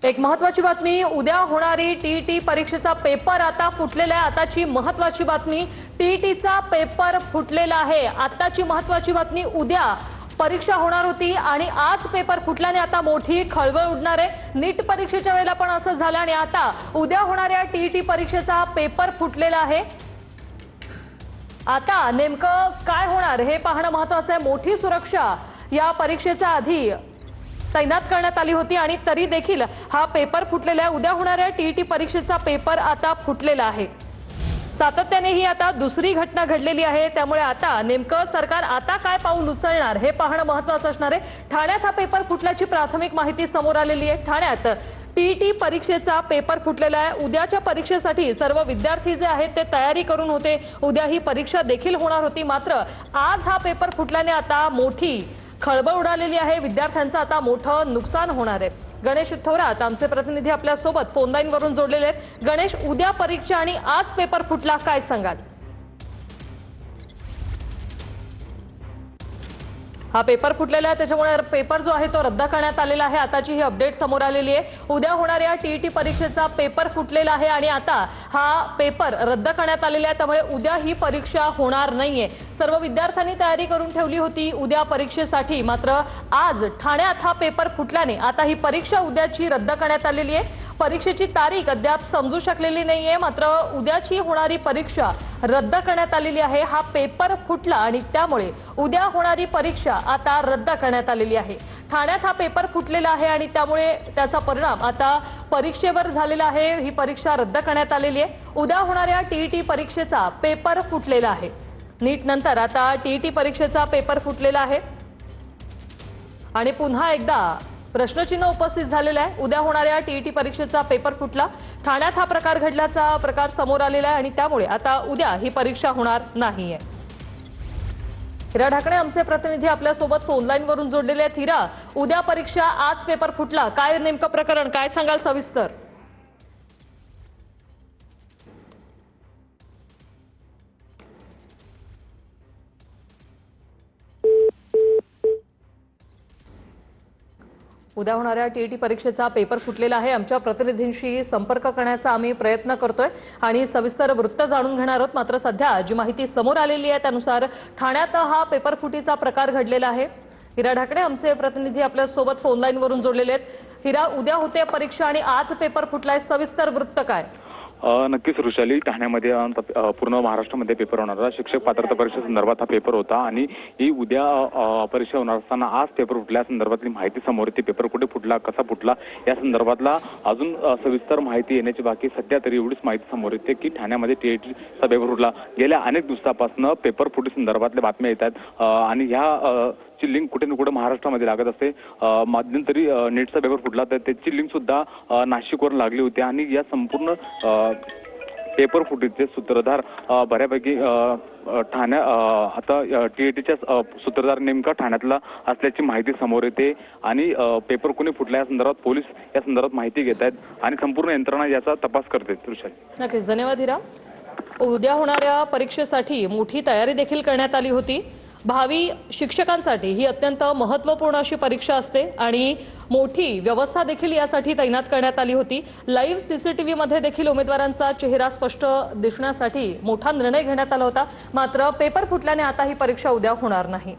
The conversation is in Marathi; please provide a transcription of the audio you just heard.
एक महत्त्वाची बातमी, उद्या होणारी टीईटी परीक्षेचा पेपर आता फुटलेला आहे। आताची महत्त्वाची बातमी, टीईटीचा पेपर फुटलेला आहे। आताची महत्त्वाची बातमी, उद्या परीक्षा होणार होती आणि आज पेपर फुटल्याने आता मोठी खळबळ उडणार आहे। नीट परीक्षेच्या वेळेला पण असं झालं आणि आता उद्या होणाऱ्या टीईटी परीक्षेचा पेपर फुटलेला आहे। आता नेमकं काय होणार हे पाहणं महत्त्वाचं आहे। मोठी सुरक्षा या परीक्षेच्या आधी तैनात करण्यात आली होती आणि तरी देखील हा पेपर फुटलेला आहे। उद्या होणाऱ्या टीईटी परीक्षेचा पेपर आता फुटलेला आहे। सातत्याने ही आता दुसरी घटना घडलेली आहे, त्यामुळे आता नेमकं सरकार आता काय पाऊल उचलणार हे पाहणं महत्त्वाचं असणार आहे। ठाण्यात हा पेपर फुटल्याची प्राथमिक माहिती समोर आलेली आहे। ठाण्यात टीईटी परीक्षेचा पेपर फुटलेला आहे। उद्याच्या परीक्षेसाठी सर्व विद्यार्थी जे आहेत ते तयारी करून होते। उद्या ही परीक्षा देखील होणार होती, मात्र आज हा पेपर फुटल्याने आता मोठी खळबळ उडालेली आहे। विद्यार्थ्यांचं आता मोठं नुकसान होणार आहे। गणेश थोरात आमचे प्रतिनिधी आपल्या सोबत फोन लाईन वरून जोडलेले आहेत। गणेश, उद्या परीक्षा आणि आज पेपर फुटला, काय सांगाल? हा पेपर फुटलेला आहे, त्याच्यामुळे पेपर जो आहे तो रद्द करण्यात आलेला आहे। आताची ही अपडेट समोर आलेली आहे। उद्या होणाऱ्या टीईटी परीक्षेचा पेपर फुटलेला आहे आणि आता हा पेपर रद्द करण्यात आलेला आहे, त्यामुळे उद्या ही परीक्षा होणार नाहीये। सर्व विद्यार्थ्यांनी तयारी करून ठेवली होती उद्या परीक्षेसाठी, मात्र आज ठाण्यात हा पेपर फुटल्याने आता ही परीक्षा उद्याची रद्द करण्यात आलेली आहे। परीक्षेची तारीख अद्याप समजू शकलेली नाहीये, मात्र उद्याची होणारी परीक्षा रद्द करण्यात आलेली आहे। हा पेपर फुटला आणि त्यामुळे उद्या होणारी परीक्षा आता रद्द करण्यात आलेली आहे। ठाण्यात हा पेपर फुटलेला आहे आणि त्यामुळे त्याचा परिणाम आता परीक्षेवर झालेला आहे। ही परीक्षा रद्द करण्यात आलेली आहे। उद्या होणाऱ्या टीईटी परीक्षेचा पेपर फुटलेला आहे। नीट नंतर आता टीईटी परीक्षेचा पेपर फुटलेला आहे आणि पुन्हा एकदा प्रश्नचिन्ह उपस्थित झालेला आहे। उद्या होणाऱ्या टीईटी परीक्षेचा पेपर फुटला, ठाण्यात हा प्रकार घडल्याचा प्रकार समोर आलेला आहे आणि त्यामुळे आता उद्या ही परीक्षा होणार नाहीये। हिरा ढाकणे आमचे प्रतिनिधी आपल्या सोबत फोन लाईन वरून जोडलेले आहेत। हिरा, उद्या परीक्षा आज पेपर फुटला, काय नेमकं प्रकरण, काय सांगाल सविस्तर? उद्या होणाऱ्या टीईटी परीक्षेचा पेपर फुटलेला आहे। आमच्या प्रतिनिधींशी संपर्क करण्याचा आम्ही प्रयत्न करतोय आणि सविस्तर वृत्त जाणून घेणार आहोत, मात्र सध्या जी माहिती समोर आलेली आहे त्यानुसार ठाण्यात हा पेपर फुटीचा प्रकार घडलेला आहे। हिरा ढाकणे आमचे प्रतिनिधी आपल्या सोबत फोन लाईन वरून जोडलेले आहेत। हिरा, उद्या होते परीक्षा आणि आज पेपर फुटलाय, सविस्तर वृत्त काय? नक्कीच वृषाली, ठाण्यामध्ये पूर्ण महाराष्ट्रामध्ये पेपर होणार होता। शिक्षक पात्रता परीक्षे संदर्भात हा पेपर होता आणि ही उद्या परीक्षा होणार असताना आज पेपर फुटल्या संदर्भातली माहिती समोर येते। पेपर कुठे फुटला, कसा फुटला या संदर्भातला अजून सविस्तर माहिती येण्याची बाकी। सध्या तरी एवढीच माहिती समोर येते की ठाण्यामध्ये टीईटीचा पेपर फुटला। गेल्या अनेक दिवसापासून पेपर फुटी संदर्भातल्या बातम्या येतात आणि ह्या ची लिंक कुठे ना कुठे महाराष्ट्रामध्ये लागत असते। मध्यंतरी नेटचा पेपर फुटला तर त्याची लिंक सुद्धा नाशिकवर लागली होती आणि या संपूर्ण पेपर फुटीचे सूत्रधार बऱ्यापैकी आता टीईटीच्या सूत्रधार नेमका ठाण्यातला असल्याची माहिती समोर येते आणि पेपर कोणी फुटला या संदर्भात पोलीस या संदर्भात माहिती घेत आहेत आणि संपूर्ण यंत्रणा याचा तपास करते। नक्कीच, धन्यवाद हिरा। उद्या होणाऱ्या परीक्षेसाठी मोठी तयारी देखील करण्यात आली होती। भावी शिक्षकांसाठी ही अत्यंत महत्त्वपूर्ण अशी परीक्षा असते आणि मोठी व्यवस्था देखील यासाठी तैनात करण्यात आली होती। लाईव्ह सीसीटीव्ही मध्ये देखील उमेदवारांचा चेहरा स्पष्ट दिसण्यासाठी मोठा निर्णय घेण्यात आला होता, मात्र पेपर फुटल्याने आता ही परीक्षा उद्या होणार नाही।